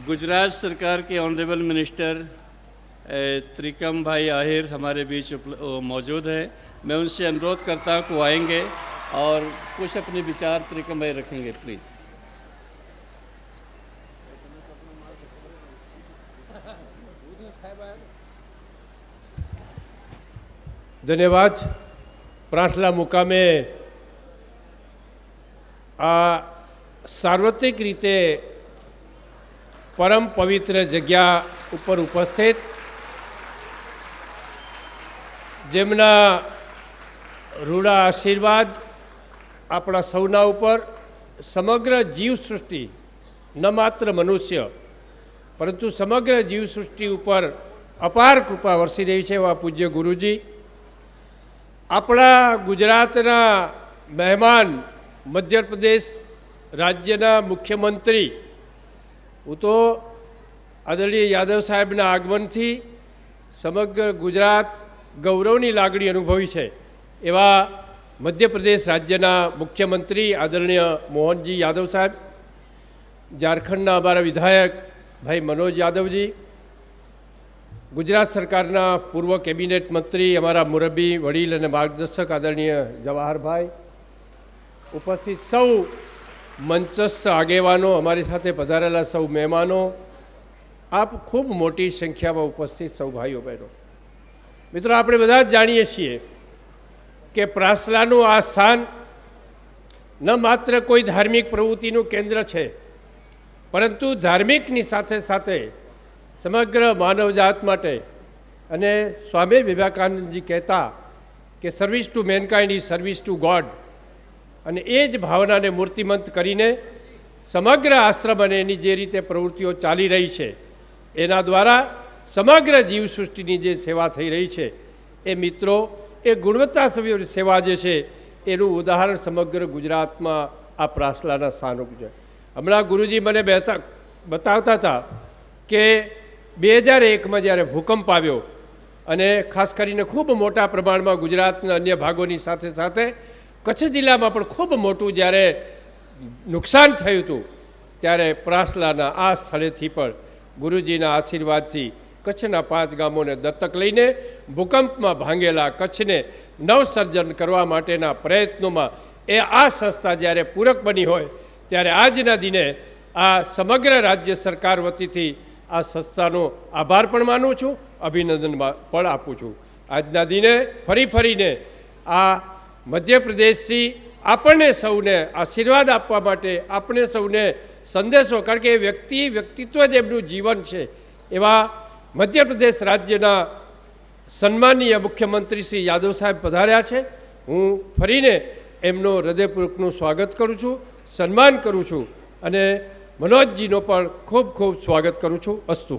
गुजरात सरकार के honourable minister त्रिकम भाई आहिर हमारे बीच मौजूद है। मैं उनसे अनुरोध करता हूँ कि वो आएंगे और कुछ अपने विचार त्रिकम भाई रखेंगे। प्लीज़। धन्यवाद। प्रासला मुकामे आ सार्वत्रिक रीते परम पवित्र जग्या ઉપર ઉપસ્થિત જેમના રૂડા આશીર્વાદ આપણા સૌના ઉપર સમગ્ર જીવસૃષ્ટિ ન માત્ર મનુષ્ય પરંતુ સમગ્ર જીવસૃષ્ટિ ઉપર અપાર કૃપા વરસી રહી છે એવા પૂજ્ય ગુરુજી, આપણા ગુજરાતના મહેમાન મધ્યપ્રદેશ રાજ્યના મુખ્યમંત્રી, હું તો આદરણીય યાદવ સાહેબના આગમનથી સમગ્ર ગુજરાત ગૌરવની લાગણી અનુભવી છે એવા મધ્યપ્રદેશ રાજ્યના મુખ્યમંત્રી આદરણીય મોહનજી યાદવ સાહેબ, ઝારખંડના અમારા વિધાયક ભાઈ મનોજ યાદવજી, ગુજરાત સરકારના પૂર્વ કેબિનેટ મંત્રી અમારા મુરબ્બી વડીલ અને માર્ગદર્શક આદરણીય જવાહરભાઈ, ઉપસ્થિત સૌ મંચસ્થ આગેવાનો, અમારી સાથે પધારેલા સૌ મહેમાનો, આપ ખૂબ મોટી સંખ્યામાં ઉપસ્થિત સૌ ભાઈઓ બહેનો, મિત્રો, આપણે બધા જ જાણીએ છીએ કે પ્રાસલાનું આ સ્થાન ન માત્ર કોઈ ધાર્મિક પ્રવૃત્તિનું કેન્દ્ર છે, પરંતુ ધાર્મિકની સાથે સાથે સમગ્ર માનવજાત માટે, અને સ્વામી વિવેકાનંદજી કહેતા કે service two mankind is service two God, અને એ જ ભાવનાને મૂર્તિમંત કરીને સમગ્ર આશ્રમ અને એની જે રીતે પ્રવૃત્તિઓ ચાલી રહી છે એના દ્વારા સમગ્ર જીવસૃષ્ટિની જે સેવા થઈ રહી છે એ મિત્રો, એ ગુણવત્તાસભર સેવા જે છે એનું ઉદાહરણ સમગ્ર ગુજરાતમાં આ પ્રાસલાના સ્થાનો છે. હમણાં ગુરુજી મને બતાવતા હતા કે 2001માં જ્યારે ભૂકંપ આવ્યો અને ખાસ કરીને ખૂબ મોટા પ્રમાણમાં ગુજરાતના અન્ય ભાગોની સાથે સાથે કચ્છ જિલ્લામાં પણ ખૂબ મોટું જ્યારે નુકસાન થયું હતું, ત્યારે પ્રાસલાના આ સ્થળેથી પણ ગુરુજીના આશીર્વાદથી કચ્છના 5 ગામોને દત્તક લઈને ભૂકંપમાં ભાંગેલા કચ્છને નવસર્જન કરવા માટેના પ્રયત્નોમાં એ આ સંસ્થા જ્યારે પૂરક બની હોય ત્યારે આજના દિને આ સમગ્ર રાજ્ય સરકાર વતીથી આ સંસ્થાનો આભાર પણ માનું છું, અભિનંદન પણ આપું છું. આજના દિને ફરીને આ મધ્યપ્રદેશથી આપણને સૌને આશીર્વાદ આપવા માટે, આપણે સૌને સંદેશો, કારણ કે એ વ્યક્તિત્વ જ એમનું જીવન છે, એવા મધ્યપ્રદેશ રાજ્યના સન્માનીય મુખ્યમંત્રી શ્રી યાદવ સાહેબ પધાર્યા છે. હું ફરીને એમનું હૃદયપૂર્વકનું સ્વાગત કરું છું, સન્માન કરું છું, અને મનોજજીનો પણ ખૂબ ખૂબ સ્વાગત કરું છું. અસ્તુ.